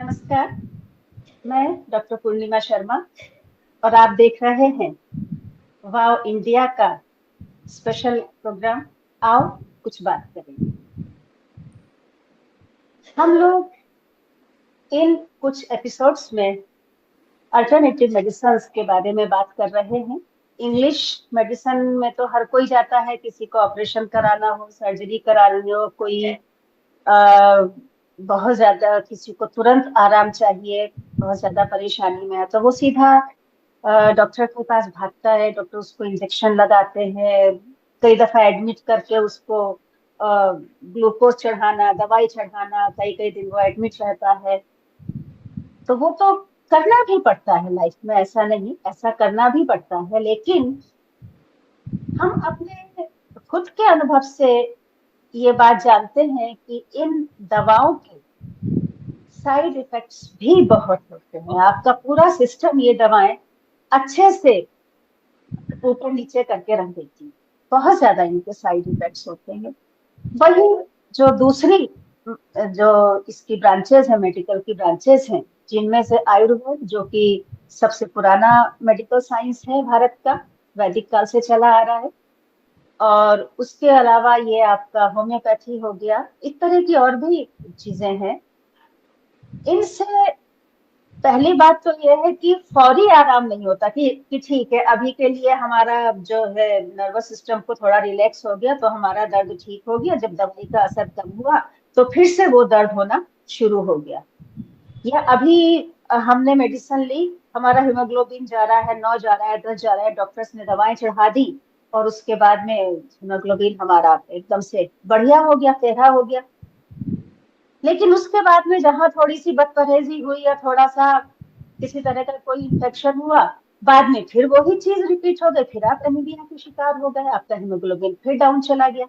नमस्कार। मैं डॉक्टर पूर्णिमा शर्मा और आप देख रहे हैं वाव इंडिया का स्पेशल प्रोग्राम। आओ कुछ बात करें। हम लोग इन कुछ एपिसोड्स में अल्टरनेटिव मेडिसिन के बारे में बात कर रहे हैं। इंग्लिश मेडिसिन में तो हर कोई जाता है, किसी को ऑपरेशन कराना हो, सर्जरी करानी हो, कोई आ, बहुत ज्यादा किसी को तुरंत आराम चाहिए, बहुत ज्यादा परेशानी में है तो वो सीधा डॉक्टर के पास भागता है। डॉक्टर उसको इंजेक्शन लगाते हैं, कई दफा एडमिट करके उसको ग्लूकोज चढ़ाना, दवाई चढ़ाना, कई कई दिन वो एडमिट रहता है। तो वो तो करना भी पड़ता है लाइफ में, ऐसा नहीं, ऐसा करना भी पड़ता है। लेकिन हम अपने खुद के अनुभव से ये बात जानते हैं कि इन दवाओं के साइड इफेक्ट्स भी बहुत होते हैं। आपका पूरा सिस्टम ये दवाएं अच्छे से ऊपर नीचे करके रख देती है। बहुत ज्यादा इनके साइड इफेक्ट्स होते हैं। वही जो दूसरी जो इसकी ब्रांचेस है, मेडिकल की ब्रांचेस हैं, जिनमें से आयुर्वेद, जो कि सबसे पुराना मेडिकल साइंस है भारत का, वैदिक काल से चला आ रहा है। और उसके अलावा ये आपका होम्योपैथी हो गया, इस तरह की और भी चीजें हैं। इनसे पहली बात तो यह है कि फौरी आराम नहीं होता कि ठीक है, अभी के लिए हमारा जो है नर्वस सिस्टम को थोड़ा रिलैक्स हो गया तो हमारा दर्द ठीक हो गया, जब दवाई का असर कम हुआ तो फिर से वो दर्द होना शुरू हो गया। या अभी हमने मेडिसिन ली, हमारा हीमोग्लोबिन जा रहा है, 9 जा रहा है, 10 जा रहा है, डॉक्टर्स ने दवाएं चढ़ा दी और उसके बाद में हीमोग्लोबिन हमारा एकदम से बढ़िया हो गया, 13 हो गया। लेकिन उसके बाद में जहां थोड़ी सी बदपरहेजी हुई या थोड़ा सा किसी तरह का कोई इन्फेक्शन हुआ, बाद में फिर वही चीज रिपीट हो गई, फिर आप एनीमिया के शिकार हो गए, आपका हीमोग्लोबिन फिर डाउन चला गया।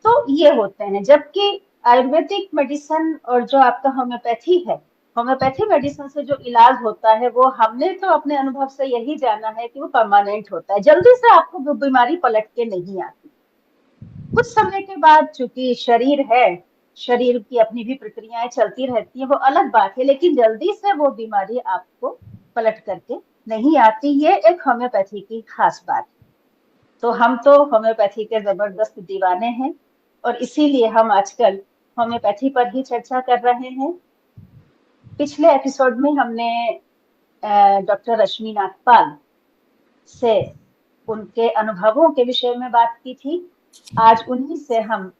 तो ये होते हैं। जबकि आयुर्वेदिक मेडिसिन और जो आपका होम्योपैथी है, होम्योपैथी मेडिसिन से जो इलाज होता है वो हमने तो अपने अनुभव से यही जाना है कि वो परमानेंट होता है, जल्दी से आपको वो बीमारी पलट के नहीं आती। कुछ समय के बाद, चूंकि शरीर है, शरीर की अपनी भी प्रक्रियाएं चलती रहती है, वो अलग बात है, लेकिन जल्दी से वो बीमारी आपको पलट करके नहीं आती। ये एक होम्योपैथी की खास बात है। तो हम तो होम्योपैथी के जबरदस्त दीवाने हैं और इसीलिए हम आजकल होम्योपैथी पर ही चर्चा कर रहे हैं। पिछले एपिसोड में हमने डॉक्टर रश्मि नागपाल से उनके अनुभवों के विषय में बात की थी। आज उन्हीं से हम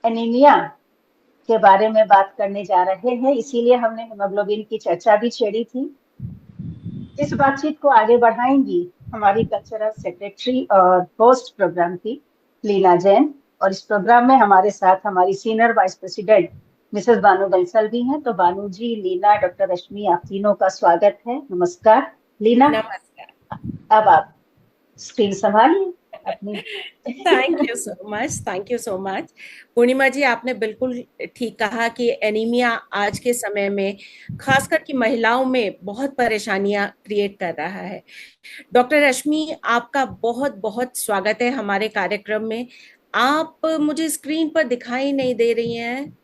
एनीमिया के बारे में बात करने जा रहे हैं, इसीलिए हमने हीमोग्लोबिन की चर्चा भी छेड़ी थी। इस बातचीत को आगे बढ़ाएंगी हमारी कल्चरल सेक्रेटरी और होस्ट प्रोग्राम की लीना जैन। और इस प्रोग्राम में हमारे साथ हमारी सीनियर वाइस प्रेसिडेंट मिसेस बानू बंसल भी हैं। तो बानू जी, लीना, डॉक्टर रश्मि, आप तीनों का स्वागत है। नमस्कार लीना। नमस्कार। अब आप स्क्रीन संभालिए अपनी। Thank you so much, thank you so much. Purnima ji, आपने बिल्कुल ठीक कहा कि एनीमिया आज के समय में खासकर कि महिलाओं में बहुत परेशानियां क्रिएट कर रहा है। डॉक्टर रश्मि, आपका बहुत बहुत स्वागत है हमारे कार्यक्रम में। आप मुझे स्क्रीन पर दिखाई नहीं दे रही हैं।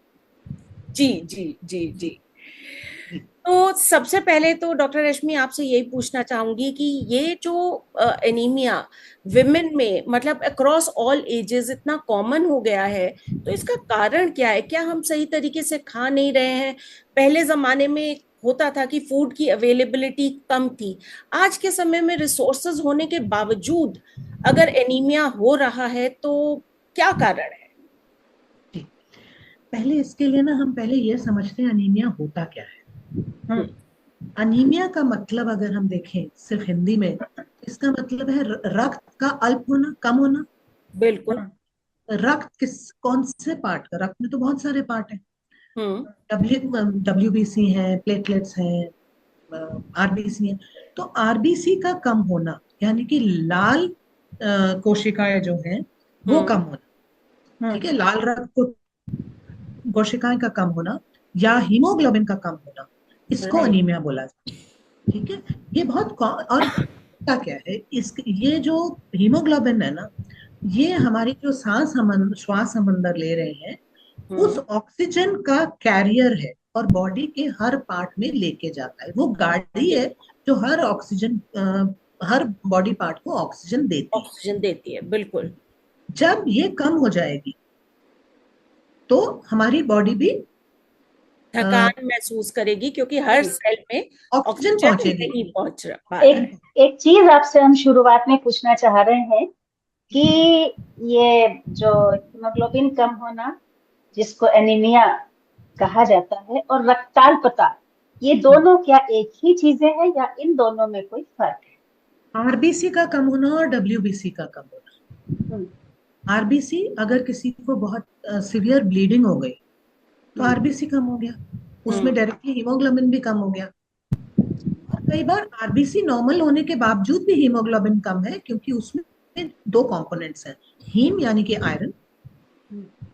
जी जी जी जी। तो सबसे पहले तो डॉक्टर रश्मि आपसे यही पूछना चाहूंगी कि ये जो एनीमिया विमेन में मतलब अक्रॉस ऑल एजेस इतना कॉमन हो गया है, तो इसका कारण क्या है? क्या हम सही तरीके से खा नहीं रहे हैं? पहले जमाने में होता था कि फूड की अवेलेबिलिटी कम थी। आज के समय में रिसोर्सेज होने के बावजूद अगर एनीमिया हो रहा है तो क्या कारण है? ठीक। पहले इसके लिए ना हम पहले ये समझते हैं अनीमिया होता क्या है। हम्म। अनीमिया का मतलब अगर हम देखें सिर्फ हिंदी में, इसका मतलब है रक्त का अल्प होना, कम होना। बिल्कुल। रक्त कौन से पार्ट का? रक्त में तो बहुत सारे पार्ट हैं। हम्म। डब्ल्यूबीसी है, प्लेटलेट्स हैं, आरबीसी है। तो आरबीसी का कम होना यानी कि लाल कोशिकाएं जो हैं वो हम्म। कम होना। ठीक है, लाल रक्त को कोशिकाएं का कम होना या हीमोग्लोबिन का कम होना, इसको राइट। अनीमिया बोला जाता है। ठीक है, ये बहुत और होता क्या है इस ये जो हीमोग्लोबिन है ना, ये हमारी जो श्वास हम अंदर ले रहे हैं, उस हम्म। ऑक्सीजन का कैरियर है। और बॉडी के हर पार्ट में लेके जाता है। वो गाड़ी है जो हर बॉडी पार्ट को ऑक्सीजन देती है। ऑक्सीजन देती है, बिल्कुल। जब ये कम हो जाएगी तो हमारी बॉडी भी थकान महसूस करेगी, क्योंकि हर सेल में ऑक्सीजन ऑक्सीजन पहुंचेगी। नहीं पहुंच पा रहा है। एक चीज आपसे हम शुरुआत में पूछना चाह रहे हैं कि ये जो हीमोग्लोबिन कम होना, जिसको एनीमिया कहा जाता है, और रक्ताल्पता, ये दोनों क्या एक ही चीजें हैं या इन दोनों में कोई फर्क है? आरबीसी का कम होना और डब्ल्यूबीसी का कम होना। आरबीसी, अगर किसी को बहुत सीवियर ब्लीडिंग हो गई तो आरबीसी कम हो गया, उसमें डायरेक्टली हीमोग्लोबिन भी कम हो गया। और कई बार आरबीसी नॉर्मल होने के बावजूद भी हीमोग्लोबिन कम है, क्योंकि उसमें दो कंपोनेंट्स हैं, हीम यानी कि आयरन,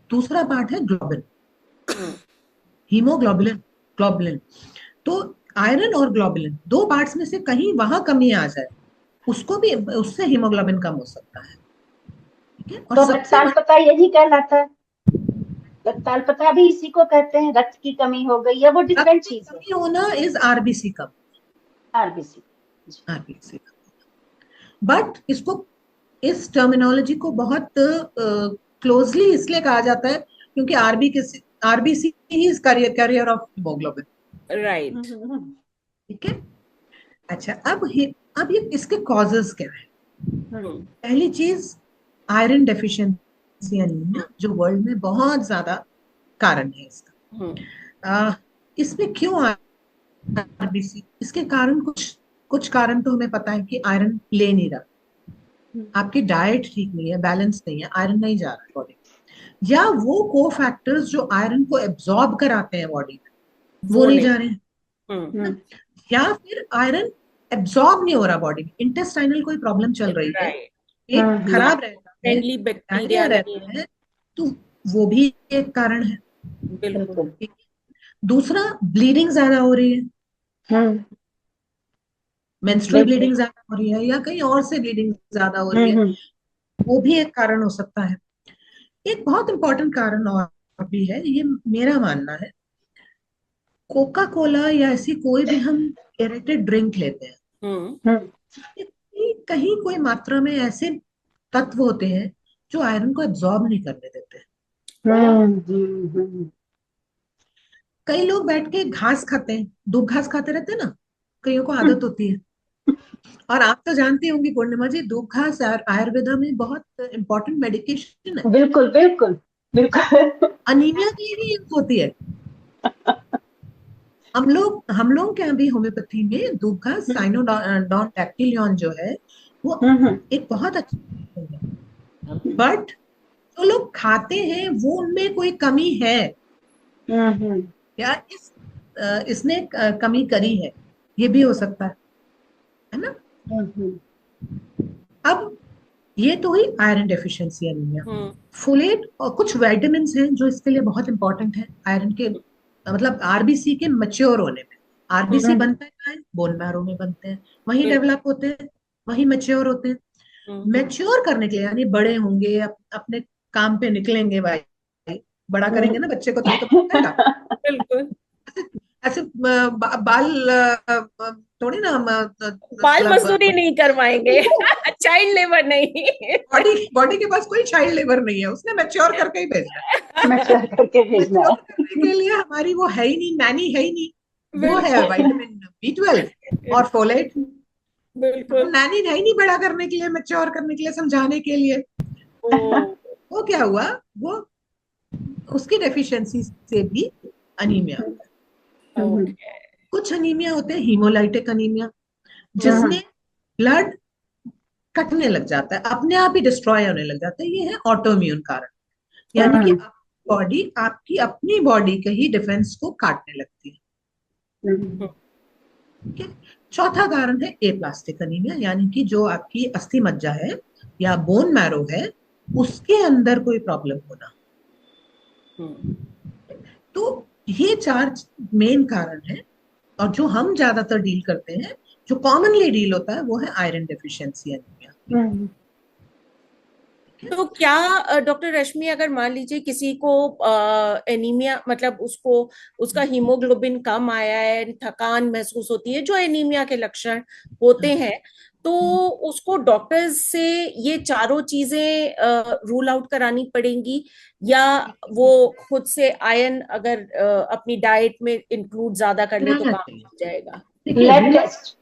दूसरा पार्ट है ग्लोबिन, हीमोग्लोबिन ग्लोबुलिन। तो आयरन और ग्लोबुलिन दो पार्ट्स में से कहीं वहां कमी आ जाए, उसको भी, उससे हीमोग्लोबिन कम हो सकता है। ठीक है। और तो सबसे रक्ताल्पता यही कहलाता है? रक्ताल्पता भी इसी को कहते हैं, रक्त की कमी हो गई, या वो डिफरेंट चीज है? कमी होना is RBC come. RBC. RBC come. But इस टर्मिनोलॉजी को बहुत क्लोजली इसलिए कहा जाता है क्योंकि RBC is carrier of haemoglobin. Right. ठीक है। अच्छा, अब ये इसके कॉजेस क्या है? पहली चीज, आयरन डेफिशिएंसी एनीमिया, जो वर्ल्ड में बहुत ज्यादा कारण है इसका। इसमें क्यों आरबीसी? इसके कारण कुछ कारण तो हमें पता है कि आयरन ले नहीं रहा, आपकी डाइट ठीक नहीं है, बैलेंस नहीं है, आयरन नहीं जा रहा है बॉडी में, या वो को फैक्टर्स जो आयरन को एब्जॉर्ब कराते हैं बॉडी में वो नहीं जा रहे हैं, या फिर आयरन एब्जॉर्ब नहीं हो रहा बॉडी में, इंटेस्टाइनल कोई प्रॉब्लम चल रही है, पेट खराब रहता है, बैक्टीरिया रहता है, तो वो भी एक कारण है। बिल्कुल। दूसरा, ब्लीडिंग ज्यादा हो रही है, मेंस्ट्रुअल ब्लीडिंग ज्यादा हो रही है, या कहीं और से ब्लीडिंग ज्यादा हो रही है, वो भी एक कारण हो सकता है। एक बहुत इंपॉर्टेंट कारण और भी है, ये मेरा मानना है, कोका कोला या ऐसी कोई भी हम एरेटेड ड्रिंक लेते हैं, कहीं कोई मात्रा में ऐसे तत्व होते हैं जो आयरन को एब्जॉर्ब नहीं करने देते। कई लोग बैठ के घास खाते हैं, दूब घास खाते रहते हैं ना, कईयों को आदत होती है। और आप तो जानती होंगी पूर्णिमा जी, दूब घास आयुर्वेदा में बहुत इंपॉर्टेंट मेडिकेशन है। बिल्कुल बिल्कुल बिल्कुल। अनीमिया के लिए भी यूज होती है। हम लोग के यहाँ भी होम्योपैथी में दूब घास, साइनोडॉन डैक्टिलियन जो है, वो एक बहुत अच्छी है। बट जो लोग खाते हैं वो उनमें कोई कमी है, या इसने कमी करी है, ये भी हो सकता है ना। अब ये तो हुई आयरन डेफिशिएंसी एनीमिया। फोलेट और कुछ विटामिन हैं जो इसके लिए बहुत इंपॉर्टेंट है आयरन के, मतलब आरबीसी के मैच्योर होने में। आरबीसी बनता है बोन मैरो में बनते हैं, वहीं डेवलप होते हैं, वहीं मैच्योर होते हैं। मैच्योर करने के लिए, यानी बड़े होंगे, अपने काम पे निकलेंगे, भाई बड़ा करेंगे ना बच्चे को, तब तो पता है बिल्कुल। ऐसे बाल थोड़ी ना बाल मतलब मजदूरी नहीं करवाएंगे, चाइल्ड लेबर नहीं। बॉडी के पास कोई चाइल्ड लेबर नहीं है, उसने मैच्योर करके ही भेजना है। मैच्योर करके भेजना है। करने के लिए हमारी वो है ही नहीं, नैनी है ही नहीं, वो है विटामिन B12 और फोलेट। बिल्कुल। नैनी है ही नहीं बड़ा करने के लिए, मैच्योर करने के लिए, समझाने के लिए। वो क्या हुआ, वो उसकी डेफिशिएंसी से भी अनीमिया। कुछ अनीमिया होते हैं हीमोलाइटिक अनीमिया, जिसमें ब्लड कटने लग जाता है, अपने आप ही डिस्ट्रॉय होने लग जाता है। ये है ऑटोइम्यून कारण, यानी कि बॉडी आपकी अपनी बॉडी के ही डिफेंस को काटने लगती है। ठीक है। चौथा कारण है एप्लास्टिक अनीमिया, यानी कि जो आपकी अस्थि मज्जा है या बोन मैरो है, उसके अंदर कोई प्रॉब्लम होना। तो ये चार मेन कारण है, और जो हम ज्यादातर डील करते हैं, जो कॉमनली डील होता है, वो है आयरन डेफिशिएंसी एनीमिया। तो क्या डॉक्टर रश्मि, अगर मान लीजिए किसी को एनीमिया, मतलब उसको उसका हीमोग्लोबिन कम आया है, थकान महसूस होती है, जो एनीमिया के लक्षण होते हैं, तो उसको डॉक्टर से ये चारों चीजें रूल आउट करानी पड़ेंगी, या वो खुद से आयरन अगर अपनी डाइट में इंक्लूड ज्यादा कर ले तो कराना काम चाहिए। हो जाएगा? देखिए ब्लड टेस्ट।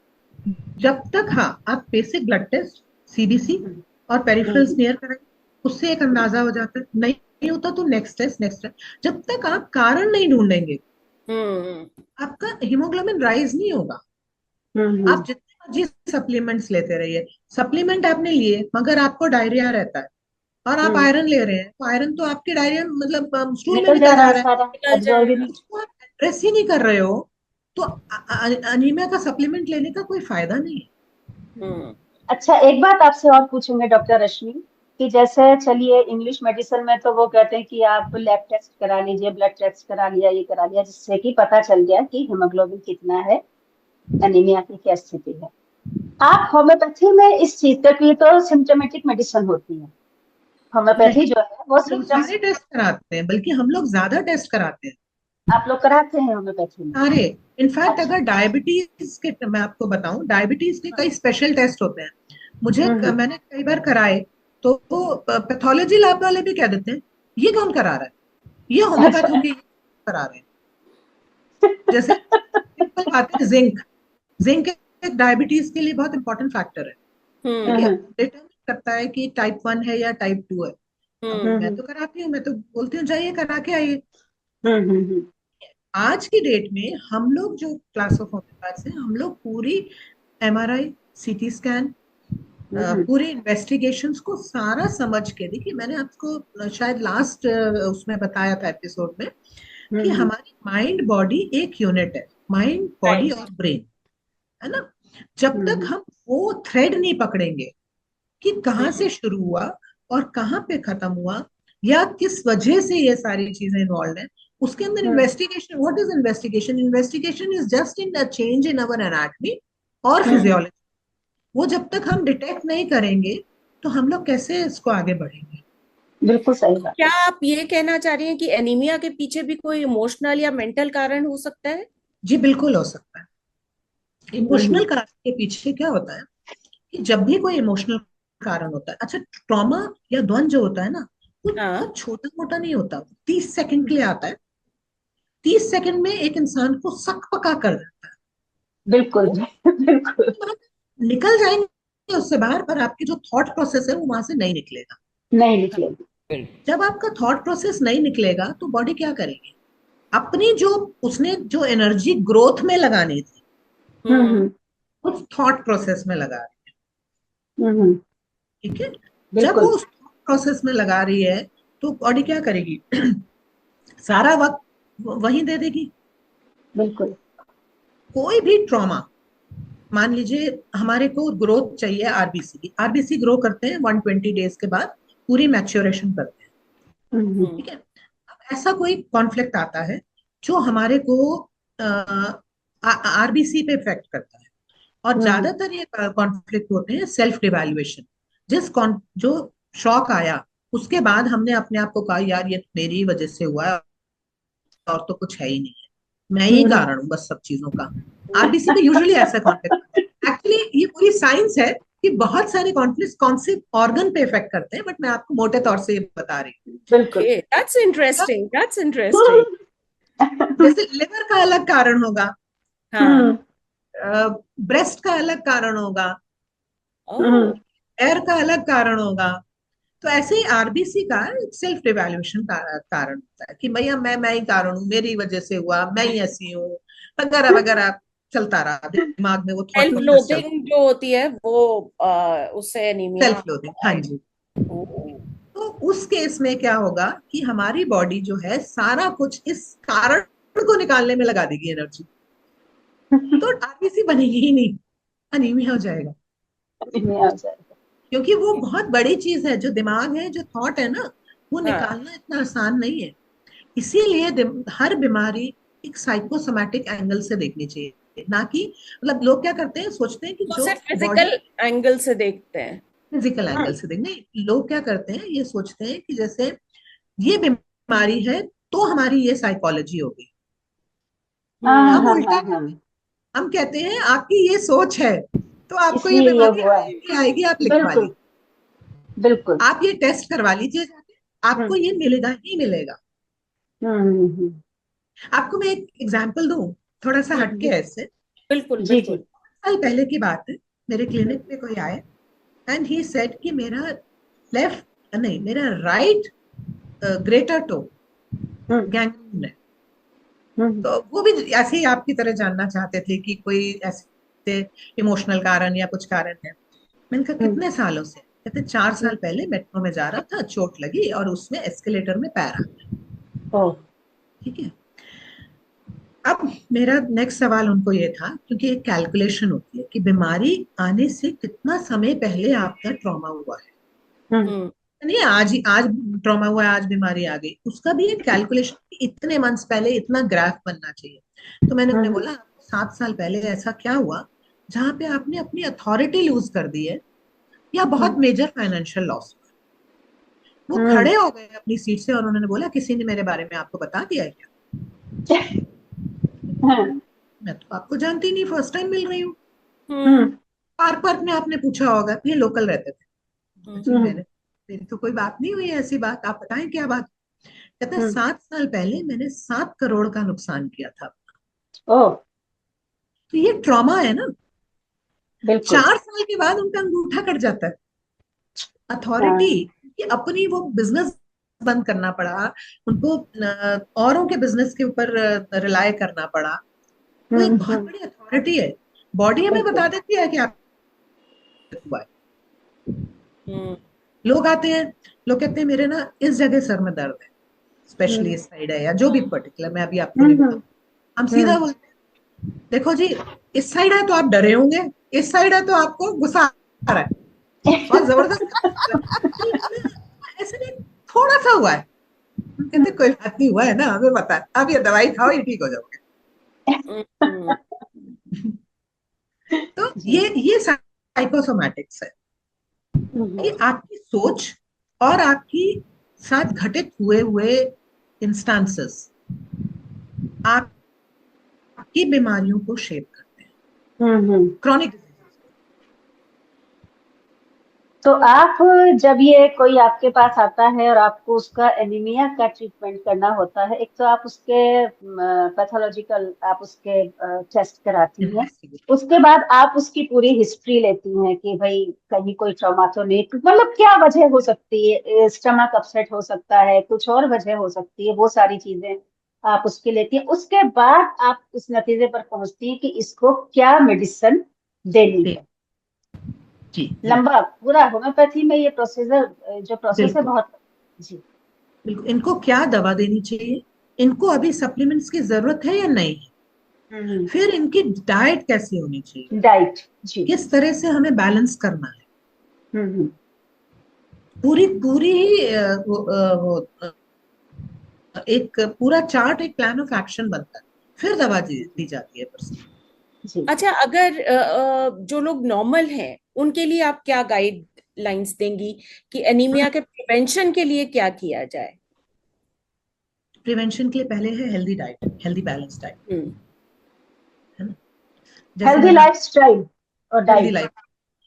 जब तक, हाँ, आप बेसिक ब्लड टेस्ट, सीबीसी और पेरिफेरल हम्म, स्मीयर कराएं, उससे एक अंदाजा हो जाता है। नहीं होता तो नेक्स्ट टेस्ट। जब तक आप कारण नहीं ढूंढेंगे, हम्म। आपका हीमोग्लोबिन राइज नहीं होगा। आप हम्म, जितने मर्जी सप्लीमेंट्स लेते रहिए, सप्लीमेंट आपने लिए मगर आपको डायरिया रहता है, और आप हम्म, आयरन ले रहे हैं, तो आयरन तो आपके डायरिया मतलब स्टूल में निकल जा निकल रहा जा है रहा है, सारा, निकल एब्जॉर्ब ही जाएगा। नहीं। उसको आप एड्रेस ही नहीं कर रहे हो, तो अनीमिया का सप्लीमेंट लेने का कोई फायदा नहीं है। हम्म। अच्छा, एक बात आपसे और पूछूंगे डॉक्टर रश्मि, कि जैसे चलिए इंग्लिश मेडिसिन में तो वो कहते हैं कि आप लैब टेस्ट करा लीजिए, ब्लड टेस्ट करा लिया, ये करा लिया, जिससे कि पता चल गया कि हीमोग्लोबिन कितना है, एनीमिया की क्या स्थिति है। आप होम्योपैथी में इस चीज तक, ये तो सिम्टोमेटिक मेडिसिन होती है, होम्योपैथी नहीं, जो है वो लोग सिम्टम्स। सारे टेस्ट कराते हैं, बल्कि हम लोग ज्यादा टेस्ट कराते हैं आप लोग कराते हैं होम्योपैथी में? सारे। इनफैक्ट अच्छा। अगर डायबिटीज के, मैं आपको बताऊं, डायबिटीज के कई स्पेशल टेस्ट होते हैं। हम्म, मैंने कई बार कराए, तो वो पैथोलॉजी लैब वाले भी कह देते हैं ये कौन करा रहा है, ये होम्योपैथ अच्छा। होंगे, ये करा रहे हैं। जैसे सिंपल बात है, जिंक। जिंक एक डायबिटीज के लिए बहुत इंपॉर्टेंट फैक्टर है। ठीक है, हम्म, डिटरमिन करता है कि टाइप 1 है या टाइप 2 है। अब हम्म। मैं तो कराती हूँ, मैं तो बोलती हूँ जाइए करा के आइए। हम्म, हम्म, आज की डेट में हम लोग जो क्लास ऑफ होम्योपैथ्स हैं, हम लोग पूरी एमआरआई, सीटी स्कैन, हम्म, पूरे इन्वेस्टिगेशंस को सारा समझ के, देखिए मैंने आपको शायद लास्ट उसमें बताया था एपिसोड में, कि हम्म, हमारी माइंड बॉडी एक यूनिट है, माइंड बॉडी राइट। और ब्रेन, है ना। जब तक हम्म, हम वो थ्रेड नहीं पकड़ेंगे कि कहाँ हम्म। से शुरू हुआ और कहाँ पे खत्म हुआ, या किस वजह से ये सारी चीजें इन्वॉल्व हैं, उसके अंदर hmm, investigation, what is investigation, investigation is just in a change in our anatomy और हम्म, फिजियोलॉजी। वो जब तक हम डिटेक्ट नहीं करेंगे, तो हम लोग कैसे इसको आगे बढ़ेंगे। बिल्कुल सही बात। क्या आप ये कहना चाह रही हैं कि एनीमिया के पीछे भी कोई इमोशनल या मेंटल कारण हो सकता है? जी बिल्कुल हो सकता है। हम्म, इमोशनल कारण के पीछे क्या होता है, कि जब भी कोई इमोशनल कारण होता है, अच्छा, ट्रॉमा या द्वंद जो होता है ना, वो हाँ। बहुत छोटा मोटा नहीं होता, 30 सेकंड के लिए आता है। 30 सेकंड में एक इंसान को सक पका कर देता है। बिल्कुल बिल्कुल। तो आप निकल जाएंगे उससे बाहर, पर आपकी जो थॉट प्रोसेस है वो वहां से नहीं निकलेगा। नहीं निकलेगी। जब आपका थॉट प्रोसेस नहीं निकलेगा, तो बॉडी क्या करेगी, अपनी जो, उसने जो एनर्जी ग्रोथ में लगानी थी, हम्म। हम्म, उस थॉट प्रोसेस में लगा रही है। हम्म, ठीक है, जब वो बिल्कुल उस थॉट प्रोसेस में लगा रही है, तो बॉडी क्या करेगी, सारा वक्त वहीं दे देगी। बिल्कुल। कोई भी ट्रॉमा, मान लीजिए हमारे को ग्रोथ चाहिए आरबीसी की, आरबीसी ग्रो करते हैं 120 डेज के बाद, पूरी मैच्योरेशन करते हैं। हम्म, हम्म। ठीक है, अब ऐसा कोई कॉन्फ्लिक्ट आता है जो हमारे को आरबीसी पे इफेक्ट करता है, और हम्म, ज्यादातर ये कॉन्फ्लिक्ट होते हैं सेल्फ डिवैल्यूएशन। जो शॉक आया, उसके बाद हमने अपने आप को कहा यार ये तो मेरी वजह से हुआ है, और तो कुछ है ही नहीं है, मैं ही हम्म, कारण हूँ बस सब चीजों का। आरबीसी पे यूजुअली ऐसा कॉन्फ्लिक्ट, एक्चुअली ये पूरी साइंस है कि बहुत सारे कॉन्फ्लिक्ट कौन से ऑर्गन पे इफेक्ट करते हैं, बट मैं आपको मोटे तौर से ये बता रही बिल्कुल। ओके, दैट्स हूँ। Interesting, that's interesting. जैसे लिवर का अलग कारण होगा, हाँ। ब्रेस्ट का अलग कारण होगा, ओह। एयर का अलग कारण होगा। तो ऐसे ही आरबीसी का एक सेल्फ इवैल्यूएशन का कारण होता है, कि भैया मैं ही कारण हूँ, मेरी वजह से हुआ, मैं ही ऐसी हूँ, वगैरह वगैरह, चलता रहा दिमाग में वो थॉट सेल्फ प्रोसेस चलता। लोडिंग जो होती है वो उससे एनीमिया। सेल्फ लोडिंग, हाँ जी। ओह। तो उस केस में क्या होगा, कि हमारी बॉडी जो है सारा कुछ इस कारण को निकालने में लगा देगी एनर्जी, तो आरबीसी बनेगी ही नहीं, अनीमिया हो जाएगा। नहीं आ जाएगा। क्योंकि वो बहुत बड़ी चीज है, जो दिमाग है, जो थॉट है ना, वो हाँ, निकालना इतना आसान नहीं है। इसीलिए हर बीमारी एक साइकोसोमैटिक एंगल से देखनी चाहिए, ना कि, मतलब लोग क्या करते हैं, सोचते हैं कि तो जो सिर्फ बॉडी, फिजिकल एंगल से देखते हैं। फिजिकल एंगल से देखना। लोग क्या करते हैं, ये सोचते हैं कि जैसे ये बीमारी है तो हमारी ये साइकोलॉजी होगी। हाँ हम हाँ उल्टा हाँ हाँ, करते हैं, हम कहते हैं आपकी ये सोच है तो आपको ये इसलिए ये बीमारी हुआ है। आएगी आएगी, आप लिखवा बिल्कुल लीजिए, बिल्कुल। आप ये टेस्ट करवा लीजिए जाके, आपको हम्म ये मिलेगा ही मिलेगा। हम्म। आपको मैं एक एग्जांपल दूं, थोड़ा सा हटके हम्म, है इससे। बिल्कुल जी जी। बिल्कुल। साल पहले की बात है, मेरे हम्म क्लिनिक पे कोई आए एंड ही सेड कि मेरा लेफ्ट नहीं, मेरा right greater toe hmm gangrene है। हम्म तो वो भी ऐसे ही आपकी तरह जानना चाहते थे कि कोई ऐसे इमोशनल कारण या कुछ कारण है। मैंने कहा हम्म, कितने सालों से? कहते 4 साल पहले मेट्रो में जा रहा था, चोट लगी और उसमें एस्केलेटर में पैर आ गया। ओ। ठीक है। अब मेरा नेक्स्ट सवाल उनको ये था, क्योंकि एक कैलकुलेशन होती है कि बीमारी आने से कितना समय पहले आपका ट्रॉमा हुआ है। हम्म हम्म नहीं आज ही आज ट्रॉमा हुआ है, आज बीमारी आ गई, उसका भी एक कैलकुलेशन, इतने मंथ्स पहले इतना ग्राफ बनना चाहिए। तो मैंने उन्हें हम्म बोला 7 साल पहले ऐसा क्या हुआ जहां पे आपने अपनी अथॉरिटी लूज कर दी है या बहुत हम्म मेजर फाइनेंशियल लॉस। वो हम्म, खड़े हो गए अपनी सीट से और उन्होंने बोला किसी ने मेरे बारे में आपको बता दिया है क्या? हाँ, मैं तो आपको जानती नहीं, फर्स्ट टाइम मिल रही हूँ। हम्म पार्क पार्क में आपने पूछा होगा, ये लोकल रहते थे। हम्म जी मैंने, मेरी तो कोई बात नहीं हुई है, ऐसी बात आप बताएं क्या बात? कहता है हम्म, 7 साल पहले मैंने 7 करोड़ का नुकसान किया था। ओ। तो ये ट्रॉमा है ना। बिल्कुल। 4 साल के बाद उनका अंगूठा कट जाता है। अथॉरिटी, हाँ, कि अपनी वो बिजनेस बंद करना पड़ा उनको, औरों के बिजनेस के ऊपर रिलाय करना पड़ा। वो एक बहुत हम्म, बड़ी अथॉरिटी है। बॉडी हमें बिल्कुल। बता देती है कि आप हुआ है। हम्म लोग आते हैं, लोग कहते हैं मेरे ना इस जगह सर में दर्द है, स्पेशली हम्म इस साइड है या जो भी पर्टिकुलर, मैं अभी आपको नहीं हम्म बताऊं। हम सीधा हम्म बोलते हैं देखो जी, इस साइड है तो आप डरे होंगे, इस साइड है तो आपको गुस्सा आ रहा है, बहुत जबरदस्त गुस्सा आ रहा है। ऐसे नहीं, थोड़ा सा हुआ है। हम कहते कोई बात नहीं, हुआ है ना, हमें पता है, आप ये दवाई खाओ ये ठीक हो जाओगे। हम्म तो जी। ये साइकोसोमैटिक्स है कि हम्म आपकी सोच और आपकी साथ घटित हुए हुए इंस्टांसेस आपकी बीमारियों को शेप करते हैं, हम्म। Chronic disease. तो आप, जब ये कोई आपके पास आता है और आपको उसका एनीमिया का ट्रीटमेंट करना होता है, एक तो आप उसके पैथोलॉजिकल, आप उसके टेस्ट कराती हैं। इन्वेस्टिगेट। उसके बाद आप उसकी पूरी हिस्ट्री लेती हैं कि भाई कहीं कोई ट्रॉमा तो नहीं, मतलब क्या वजह हो सकती है, स्टमक अपसेट हो सकता है, कुछ और वजह हो सकती है, वो सारी चीजें आप उसकी लेती हैं। उसके बाद आप इस नतीजे पर पहुंचती हैं कि इसको क्या मेडिसिन देनी है। जी जी लंबा पूरा होम्योपैथी में ये प्रोसीजर, जो प्रोसेस है, बिल्कुल बहुत। जी। बिल्कुल। इनको क्या दवा देनी चाहिए, इनको अभी सप्लीमेंट्स की जरूरत है या नहीं, हम्म। फिर इनकी डाइट कैसी होनी चाहिए, डाइट। जी। किस तरह से हमें बैलेंस करना है, हम्म। पूरी पूरी एक पूरा चार्ट, एक प्लान ऑफ एक्शन बनता है, फिर दवा दी जाती है पर्सन। जी। अच्छा, अगर जो लोग नॉर्मल हैं उनके लिए आप क्या गाइडलाइंस देंगी कि एनीमिया के प्रिवेंशन के लिए क्या किया जाए? प्रिवेंशन के लिए पहले है healthy diet, healthy balance diet, hmm है ना। जैसे हेल्दी मैंने लाइफ स्टाइल और हेल्दी डाइट। लाइफ,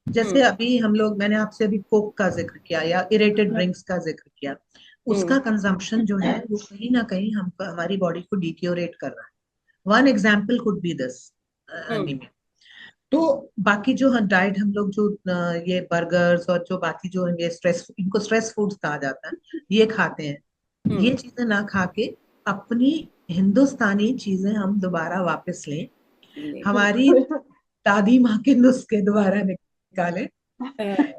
जैसे हम्म अभी हम लोग, मैंने आपसे अभी कोक का जिक्र किया या इरेटेड ड्रिंक्स का जिक्र किया, हम्म उसका कंजम्पशन जो है वो कहीं ना कहीं हमको, हमारी बॉडी को डिक्योरेट कर रहा है। One example could be this hmm anaemia. तो बाकी जो डाइट हम लोग जो ये बर्गर्स और जो बाकी जो ये स्ट्रेस, इनको स्ट्रेस फूड्स कहा जाता है, ये खाते हैं। ये हम्म चीजें ना खा के अपनी हिंदुस्तानी चीजें हम दोबारा वापस लें, हमारी दादी माँ के नुस्खे दोबारा निकालें।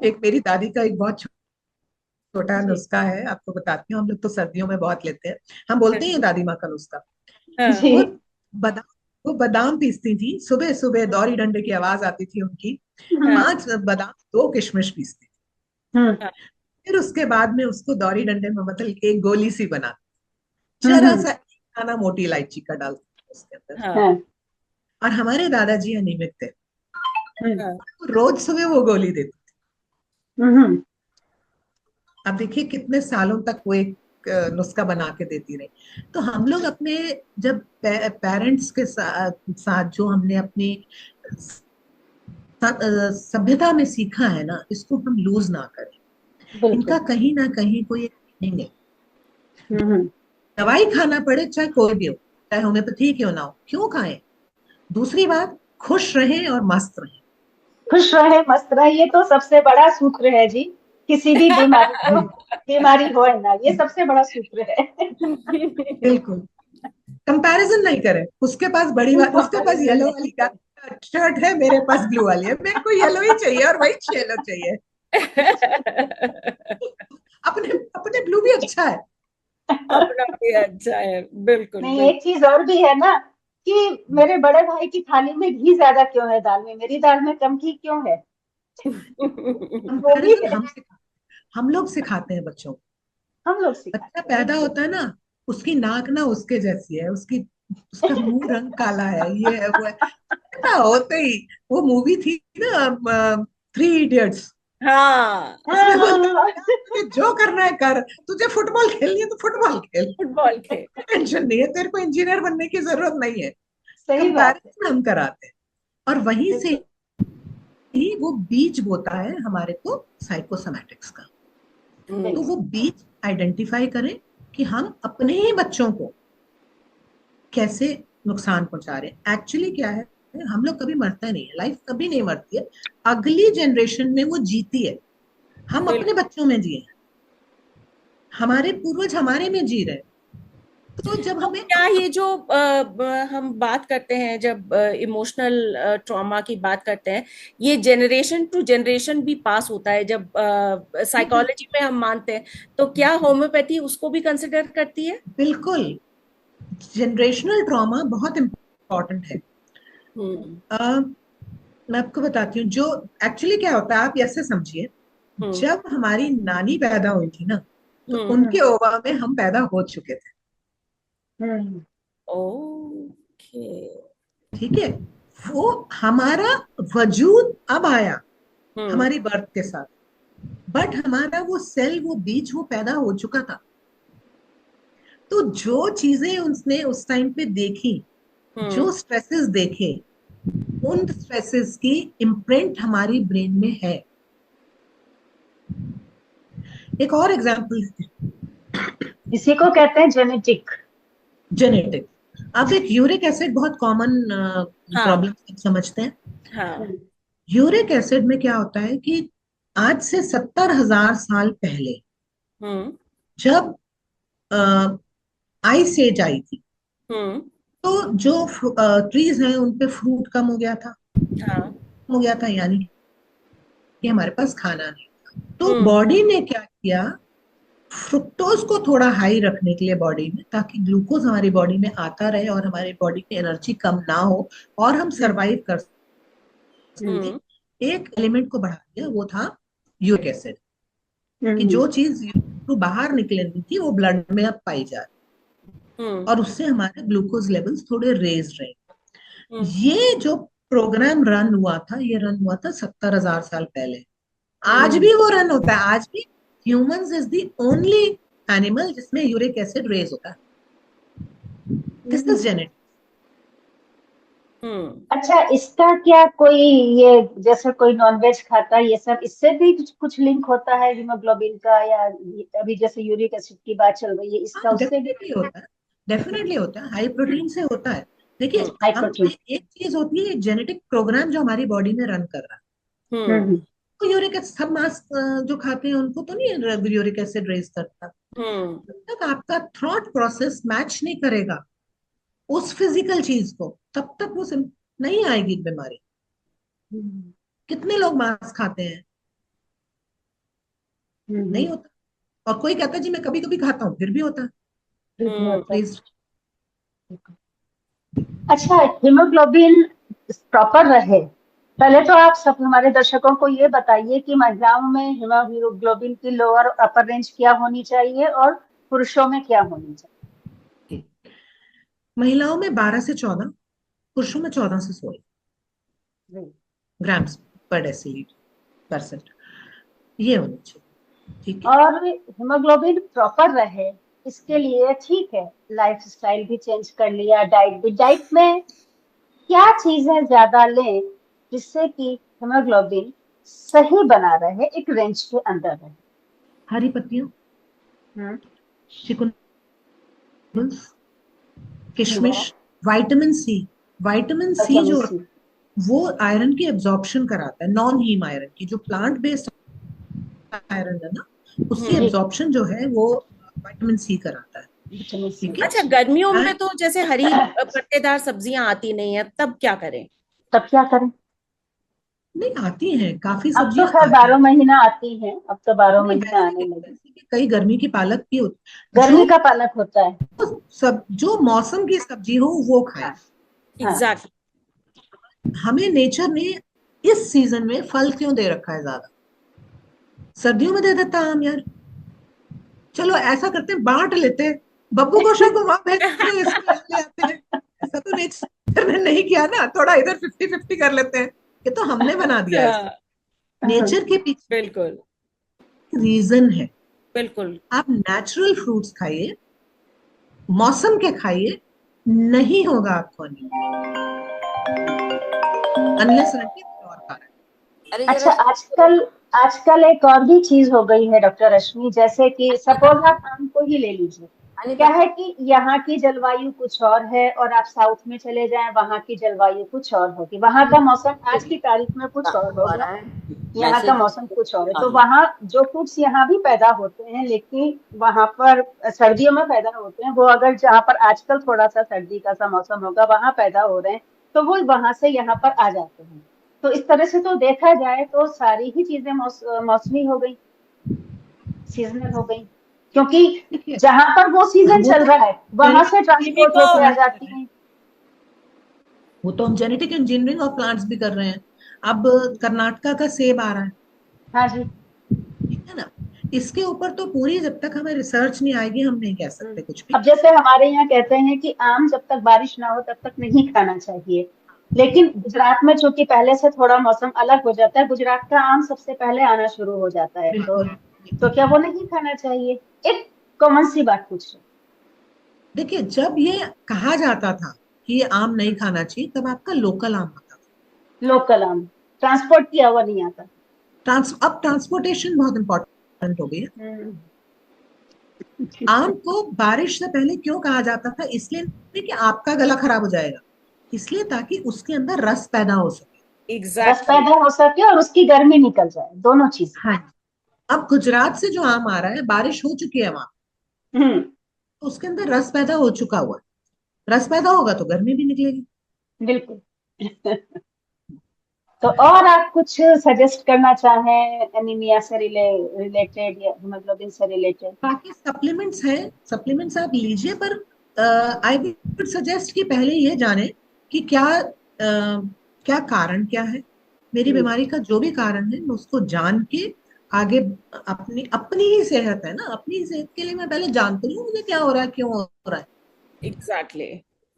एक मेरी दादी का एक बहुत छोटा जी नुस्खा है, आपको बताती हूँ। हम लोग तो सर्दियों में बहुत लेते हैं, हम बोलते हैं दादी माँ का नुस्खा। हाँ जी। वो बादाम वो बादाम पीसती थी, सुबह सुबह दौरी डंडे की आवाज आती थी उनकी, हाँ 5 बादाम 2 किशमिश पीसती थी। हम्म हाँ फिर उसके बाद में उसको दौरी डंडे में बदल के एक गोली सी बनाती, जरा हम्म सा खाना मोटी इलायची का डालती थी उसके अंदर। हाँ हाँ, और हमारे दादाजी अनिमिक थे, हम्म हाँ तो रोज सुबह वो गोली देते हम्म। अब देखिए कितने सालों तक वो एक नुस्खा बना के देती रही। तो हम लोग अपने जब पेरेंट्स के साथ जो हमने अपनी सभ्यता में सीखा है ना, इसको हम लूज ना करें। इनका बिल्कुल। कहीं ना कहीं कोई एक मीनिंग है। हम्म। दवाई खाना पड़े चाहे कोई भी हो, चाहे होम्योपैथी क्यों ना हो, क्यों खाएं। दूसरी बात, खुश रहें और मस्त रहें। खुश रहे मस्त रहे, ये तो सबसे बड़ा सूत्र है जी। किसी भी बीमारी को, बीमारी हो या ना, ये सबसे बड़ा सूत्र है। बिल्कुल। कंपैरिजन नहीं करें, उसके पास बड़ी बात, उसके पास कंपैरिजन येलो नहीं वाली का करें। शर्ट है, मेरे पास ब्लू वाली है, मेरे को येलो ही चाहिए और वही येलो चाहिए। अपने अपने ब्लू भी अच्छा है। अपना भी अच्छा है, बिल्कुल नहीं, बिल्कुल। एक चीज और भी है ना, कि मेरे बड़े भाई की थाली में घी ज्यादा क्यों है दाल में, मेरी दाल में कम घी क्यों है, वो भी कंपैरिजन है। हम लोग सिखाते हैं बच्चों को। हम लोग बच्चा सिखाते हैं, पैदा बिल्कुल। होता है ना, उसकी नाक ना उसके जैसी है, उसकी उसका मुंह रंग काला है, ये है वो है। पैदा होते ही, वो मूवी थी ना, थ्री इडियट्स, हाँ, उसमें बोलता हाँ, है तुझे जो करना है कर, तुझे फुटबॉल खेलनी है तो फुटबॉल खेल, फुटबॉल के। कोई टेंशन नहीं है, तेरे को इंजीनियर बनने की जरूरत नहीं है। सही बात है। कंपैरिजन हम कराते हैं, और वहीं से बिल्कुल। ही वो बीज बोता है हमारे को साइकोसोमैटिक्स का। तो हम्म, वो बीज आइडेंटिफाई करें कि हम अपने ही बच्चों को कैसे नुकसान पहुंचा रहे हैं। एक्चुअली क्या है, हम लोग कभी मरता नहीं है, लाइफ कभी नहीं मरती है, अगली जनरेशन में वो जीती है। हम अपने बिल्कुल। बच्चों में जिए, हमारे पूर्वज हमारे में जी रहे हैं। तो जब तो हमें क्या ये जो हम बात करते हैं, जब इमोशनल ट्रॉमा की बात करते हैं, ये जनरेशन टू जनरेशन भी पास होता है, जब साइकोलॉजी में हम मानते हैं, तो क्या होम्योपैथी उसको भी कंसिडर करती है? बिल्कुल, जनरेशनल ट्रॉमा बहुत इम्पोर्टेंट है। हम्म मैं आपको बताती हूँ, जो एक्चुअली क्या होता है, आप ऐसे समझिए, हम्म जब हमारी नानी पैदा हुई थी ना, तो हम्म। उनके ओवा में हम पैदा हो चुके थे। हम्म। ओके। ठीक है, वो हमारा वजूद अब आया हम्म हमारी बर्थ के साथ, बट हमारा वो सेल, वो बीज, वो पैदा हो चुका था। तो जो चीजें उसने उस टाइम पे देखी, हम्म जो स्ट्रेसेस देखे, उन स्ट्रेसेस की इम्प्रिंट हमारी ब्रेन में है। एक और एग्जांपल, इसी को कहते हैं जेनेटिक। जेनेटिक। अब एक यूरिक एसिड बहुत कॉमन हाँ प्रॉब्लम समझते हैं। हाँ। यूरिक एसिड में क्या होता है कि आज से 70,000 साल पहले, हम्म जब आइस एज आई थी, हम्म। तो जो ट्रीज हैं उन पे फ्रूट कम हो गया था, हाँ। हो गया था, यानी कि हमारे पास खाना नहीं। तो हम्म बॉडी ने क्या किया, फ्रुक्टोज को थोड़ा हाई रखने के लिए बॉडी में, ताकि ग्लूकोज हमारी बॉडी में आता रहे और हमारी बॉडी की एनर्जी कम ना हो और हम सरवाइव कर सकें, हम्म एक एलिमेंट को बढ़ा दिया, वो था यूरिक एसिड। कि हम्म। जो चीज तो बाहर निकलनी थी वो ब्लड में अब पाई जा रही, हम्म और उससे हमारे ग्लूकोज लेवल्स थोड़े रेज रहे। हम्म ये जो प्रोग्राम रन हुआ था, ये रन हुआ था 70,000 साल पहले। आज हम्म। भी वो रन होता है, आज भी humans is the only animal जिसमें यूरिक एसिड रेज होता है। This is hmm. जेनेटिक। हम्म। अच्छा, इसका क्या कोई, ये जैसे कोई नॉनवेज खाता है ये सब, इससे भी कुछ लिंक होता है हीमोग्लोबिन का, या अभी जैसे यूरिक एसिड की बात चल रही है, हाँ, इसका उससे भी डेफिनेटली होता है, डेफिनेटली होता है, हाई प्रोटीन से होता है। देखिए, हम्म हम हाइपोटेंशन? एक चीज होती है जेनेटिक प्रोग्राम जो हमारी बॉडी में रन कर रहा है। हम्म तो यूरिक एसिड, सब मांस जो खाते हैं उनको तो नहीं यूरिक एसिड रेज करता। हम्म जब तक आपका थॉट प्रोसेस मैच नहीं करेगा उस फिजिकल चीज को, तब तक वो नहीं आएगी बीमारी। कितने लोग मांस खाते हैं, नहीं होता। और कोई कहता है जी मैं कभी कभी खाता हूँ, फिर भी होता है हम्म। रेज। अच्छा, हीमोग्लोबिन प्रॉपर रहे, पहले तो आप सब हमारे दर्शकों को ये बताइए कि महिलाओं में हीमोग्लोबिन की लोअर अपर रेंज क्या होनी चाहिए और पुरुषों में क्या होनी महिलाओं में 12 से 14, पुरुषों में 14 से 16 चाहिए? ग्राम्स पर डेसीलीटर परसेंट। ये होना चाहिए, ठीक है। और हीमोग्लोबिन प्रॉपर रहे इसके लिए ठीक है, लाइफस्टाइल भी चेंज कर लिया, डाइट भी। डाइट में क्या चीजें ज्यादा लें जिससे कि हीमोग्लोबिन सही बना रहे, एक रेंज के अंदर रहे? हरी पत्तियां, हम्म। चिकन, किशमिश, वाह। Vitamin C. Vitamin C vitamin जो सी। वो आयरन की एब्जॉर्प्शन कराता है, नॉन हीम आयरन की, जो प्लांट बेस्ड आयरन है ना, उसकी जी। एब्जॉर्प्शन जो है वो विटामिन सी कराता है, विटामिन सी। ठीक है। अच्छा, गर्मियों में And तो जैसे हरी पत्तेदार सब्जियां आती नहीं है, तब क्या करें? तब क्या करें? नहीं, आती हैं, काफी अब तो सब्जियां खैर आती 12 हैं। महीना आती हैं, अब तो 12 नहीं, महीना वैसे आने भी लगी। वैसे भी कई गर्मी की पालक भी होती, गर्मी जो का पालक होता है। सब जो मौसम की सब्जी हो वो खाएं। हाँ। हाँ। एग्जैक्टली। हमें नेचर ने इस सीजन में फल क्यों दे रखा है ज्यादा? सर्दियों में दे देता आम यार। चलो ऐसा करते हैं, बांट लेते हैं, बब्बू गोशा को वहां भेज दो, इसको यहाँ ले आते हैं। ऐसा तो नेचर ने नहीं किया ना, थोड़ा इधर 50-50 कर लेते हैं। ये तो हमने बना दिया है इसको। हाँ, नेचर के पीछे बिल्कुल रीजन है। बिल्कुल। आप नेचुरल फ्रूट्स खाइए, मौसम के खाइए, नहीं होगा आपको अनलेस और खा रहा अरे जरा अच्छा, आजकल आजकल एक और भी चीज हो गई है डॉक्टर रश्मि, जैसे कि सपोज आप आम को ही ले लीजिए। क्या है कि यहाँ की जलवायु कुछ और है और आप साउथ में चले जाएं, वहाँ की जलवायु कुछ और होगी, वहाँ का मौसम आज की तारीख में कुछ और होगा, यहाँ का मौसम कुछ और है। तो वहाँ जो फ्रूट्स यहाँ भी पैदा होते हैं लेकिन वहाँ पर सर्दियों में पैदा होते हैं, वो अगर जहाँ पर आजकल थोड़ा सा सर्दी का सा मौसम होगा वहाँ पैदा हो रहे हैं, तो वो वहां से यहाँ पर आ जाते हैं। तो इस तरह से तो देखा जाए तो सारी ही चीजें मौसमी हो गई, सीजनल हो गई, क्योंकि है। जहां पर वो सीजन वो चल तो रहा है वहां से कीवी ट्रांसपोर्ट को होके आ जाती है। वो तो हम जेनेटिक इंजीनियरिंग ऑफ प्लांट्स भी कर रहे हैं। अब कर्नाटका का सेब आ रहा है, हाँ जी। ठीक है ना। इसके ऊपर तो पूरी, जब तक हमें रिसर्च नहीं आएगी हम नहीं कह सकते कुछ भी। अब जैसे हमारे यहाँ कहते हैं कि आम जब तक बारिश ना हो तब तक नहीं खाना चाहिए, लेकिन गुजरात में चूंकि पहले से थोड़ा मौसम अलग हो जाता है, गुजरात का आम सबसे पहले आना शुरू हो जाता है, बिल्कुल, तो क्या वो नहीं खाना चाहिए? एक कॉमन सी बात पूछ रही देखिए, जब ये कहा जाता था कि ये आम नहीं खाना चाहिए, तब आपका लोकल आम होता था। हूँ। लोकल आम ट्रांसपोर्ट किया हुआ नहीं आता। अब ट्रांसपोर्टेशन बहुत इंपॉर्टेंट हो गई है। हम्म। आम को बारिश से पहले क्यों कहा जाता था? इसलिए नहीं कि आपका गला खराब हो जाएगा, इसलिए ताकि उसके अंदर रस पैदा हो सके। रस एग्जैक्टली। पैदा हो सके और उसकी गर्मी निकल जाए, दोनों चीजें। हाँ। अब गुजरात से जो आम आ रहा है, बारिश हो चुकी है वहां, हम्म। तो उसके अंदर रस पैदा हो चुका हुआ है। रस पैदा होगा तो गर्मी भी निकलेगी। बिल्कुल। तो और आप कुछ सजेस्ट करना चाहें एनीमिया से रिलेटेड या हीमोग्लोबिन से रिलेटेड? बाकी सप्लीमेंट्स हैं, सप्लीमेंट्स आप लीजिए, पर आई वुड सजेस्ट कि पहले ये जाने कि क्या कारण क्या है, मेरी बीमारी का जो भी कारण है, मैं उसको जान के आगे, अपनी अपनी ही सेहत है ना, अपनी ही सेहत के लिए मैं पहले जानती हूँ मुझे क्या हो रहा है, क्यों हो रहा है। एग्जैक्टली।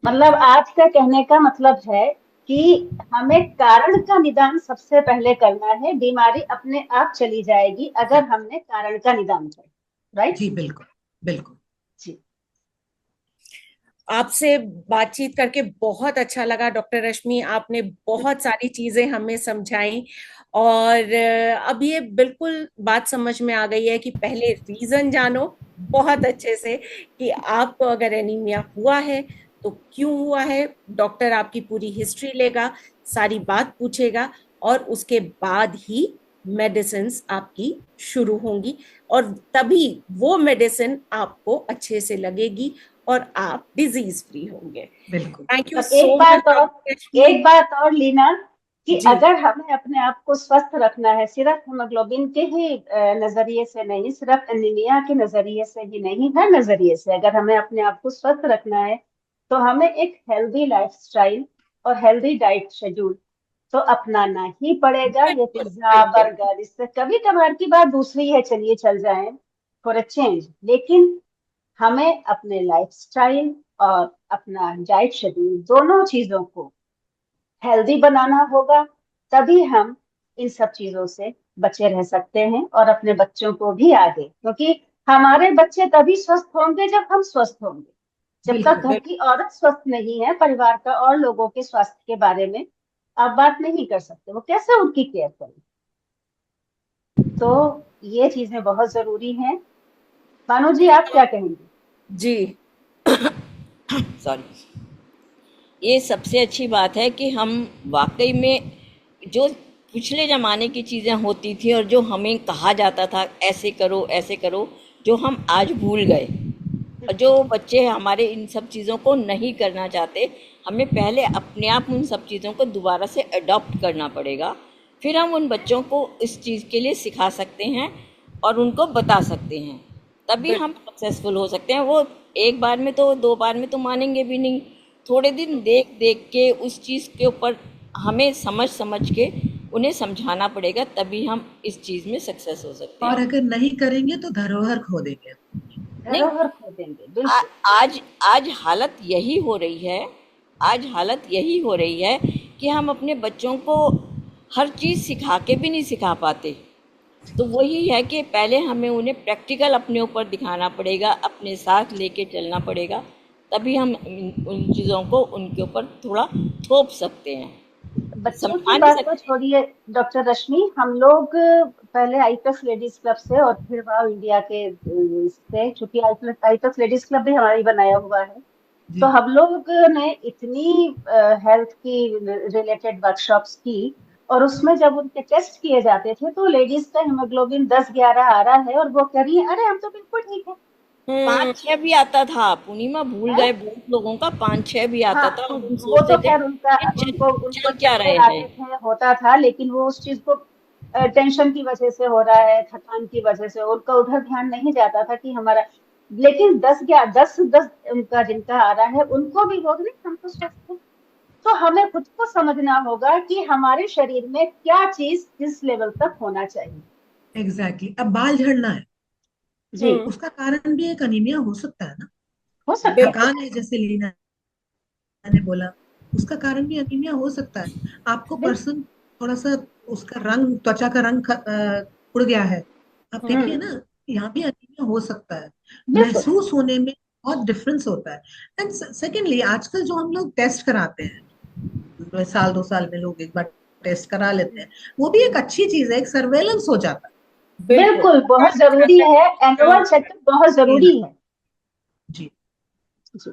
मतलब आज का कहने का मतलब है कि हमें कारण का निदान सबसे पहले करना है, बीमारी अपने आप चली जाएगी अगर हमने कारण का निदान किया। राइट जी बिल्कुल, बिल्कुल। जी। आपसे बातचीत करके बहुत अच्छा लगा डॉक्टर रश्मि, आपने बहुत सारी चीजें हमें समझाई। और अब ये बिल्कुल बात समझ में आ गई है कि पहले रीजन जानो बहुत अच्छे से कि आपको अगर एनीमिया हुआ है तो क्यों हुआ है। डॉक्टर आपकी पूरी हिस्ट्री लेगा, सारी बात पूछेगा, और उसके बाद ही मेडिसिन आपकी शुरू होंगी, और तभी वो मेडिसिन आपको अच्छे से लगेगी और आप डिजीज फ्री होंगे। बिल्कुल। थैंक यू और सो मच डॉक्टर रश्मि। एक बात और लीना, कि जी। अगर हमें अपने आप को स्वस्थ रखना है सिर्फ हीमोग्लोबिन के ही नजरिए से नहीं, सिर्फ एनीमिया के नजरिए से ही नहीं, हर नजरिए से अगर हमें अपने आप को स्वस्थ रखना है तो हमें एक हेल्दी लाइफस्टाइल और हेल्दी डाइट शेड्यूल तो अपनाना ही पड़ेगा। ये बिल्कुल पिज्जा बिल्कुल। बर्गर इससे कभी कभार की बात दूसरी है, चलिए चल जाएं फॉर अ चेंज, लेकिन हमें अपने लाइफस्टाइल और अपना डाइट शेड्यूल दोनों चीजों को हेल्दी बनाना होगा, तभी हम इन सब चीजों से बचे रह सकते हैं और अपने बच्चों को भी आगे, क्योंकि हमारे बच्चे तभी स्वस्थ होंगे जब हम स्वस्थ होंगे। जब तक बिल्कुल घर की औरत स्वस्थ नहीं है, परिवार का और लोगों के स्वास्थ्य के बारे में आप बात नहीं कर सकते, वो कैसे उनकी केयर करें। तो ये चीजें बहुत जरूरी हैं। भानु जी, आप क्या कहेंगे? जी सॉरी। ये सबसे अच्छी बात है कि हम वाकई में जो पिछले ज़माने की चीज़ें होती थी और जो हमें कहा जाता था ऐसे करो, जो हम आज भूल गए, और जो बच्चे हमारे इन सब चीज़ों को नहीं करना चाहते, हमें पहले अपने आप उन सब चीज़ों को दोबारा से अडॉप्ट करना पड़ेगा। फिर हम उन बच्चों को इस चीज़ के लिए सिखा सकते हैं और उनको बता सकते हैं, तभी हम सक्सेसफुल हो सकते हैं। वो एक बार में तो, 2 बार में तो मानेंगे भी नहीं। थोड़े दिन देख देख के उस चीज़ के ऊपर हमें समझ के उन्हें समझाना पड़ेगा, तभी हम इस चीज़ में सक्सेस हो सकते हैं। और अगर नहीं करेंगे तो धरोहर खो देंगे। नहीं, धरोहर खो देंगे, बिल्कुल। आज हालत यही हो रही है, आज हालत यही हो रही है कि हम अपने बच्चों को हर चीज़ सिखा के भी नहीं सिखा पाते। तो वही है कि पहले हमें उन्हें प्रैक्टिकल अपने ऊपर दिखाना पड़ेगा, अपने साथ लेके चलना पड़ेगा, तभी हम उन चीज़ों को उनके ऊपर थोड़ा थोप सकते हैं, बच्चों की समझा नहीं बात तो सकते। छोड़िए डॉक्टर रश्मि, हम लोग पहले आईपीएस लेडीज क्लब से और फिर वाव इंडिया के से, चूंकि आईपीएस लेडीज क्लब भी हमारी बनाया हुआ है, जी तो हम लोग ने इतनी हेल्थ की रिलेटेड वर्कशॉप्स की, और उसमें जब उनके टेस्ट किए जाते थे तो लेडीज का हीमोग्लोबिन 10-11 आ रहा है और वो कह रही है अरे हम तो बिल्कुल ठीक है। 5-6 भी आता था, पूर्णिमा भूल हैं? गए बहुत लोगों का 5-6 भी आता हाँ, था, और हम वो तो सोचते थे खैर उनका, ये उनको चल उनको क्या चक्कर रहे हैं। आते थे, होता था, लेकिन वो उस चीज को टेंशन की वजह से हो रहा है, थकान की वजह से, उनका उधर ध्यान नहीं जाता था कि हमारा। लेकिन 10 उनका जिनका आ रहा है उनको भी हो गई, हम तो स्वस्थ हैं। तो हमें खुद को समझना होगा कि हमारे शरीर में क्या चीज किस लेवल तक होना चाहिए। एग्जैक्टली। अब बाल झड़ना है, जी, उसका कारण भी एक अनीमिया हो सकता है ना। हो सकता है। थकान है जैसे लीना ने बोला, उसका कारण भी अनीमिया हो सकता है। आपको बिल्कुल। पर्सन थोड़ा सा उसका रंग, त्वचा का रंग उड़ गया है, आप देखिए हम्म। ना, यहाँ भी अनीमिया हो सकता है। बिल्कुल। महसूस होने में बहुत डिफरेंस होता है। एंड सेकेंडली, आजकल जो हम लोग टेस्ट कराते हैं, साल 2 साल में लोग एक बार टेस्ट करा लेते हैं, वो भी एक अच्छी चीज है, एक सर्वेलेंस हो जाता बिल्कुल। बिल्कुल बहुत जरूरी है, एनुअल चेकअप बहुत है। जरूरी है। जी जी।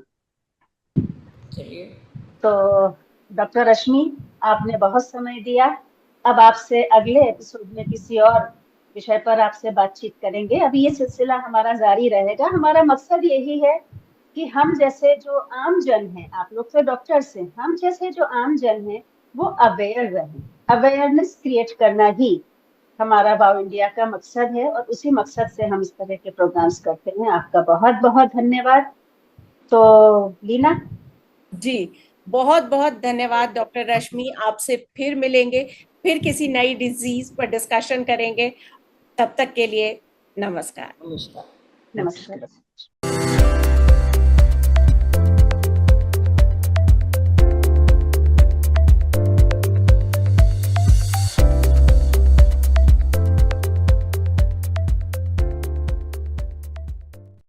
चलिए, तो डॉक्टर रश्मि, आपने बहुत समय दिया। अब आपसे अगले एपिसोड में किसी और विषय पर आपसे बातचीत करेंगे। अभी ये सिलसिला हमारा जारी रहेगा। हमारा मकसद यही है कि हम जैसे जो आम जन हैं, आप लोग तो डॉक्टर्स हैं, हम जैसे जो आम जन हैं वो अवेयर रहें। अवेयरनेस क्रिएट करना ही हमारा वाव इंडिया का मकसद है, और उसी मकसद से हम इस तरह के प्रोग्राम्स करते हैं। आपका बहुत बहुत धन्यवाद। तो लीना। जी, बहुत बहुत धन्यवाद डॉक्टर रश्मि। आपसे फिर मिलेंगे, फिर किसी नई डिजीज पर डिस्कशन करेंगे। तब तक के लिए नमस्कार। नमस्कार। नमस्कार।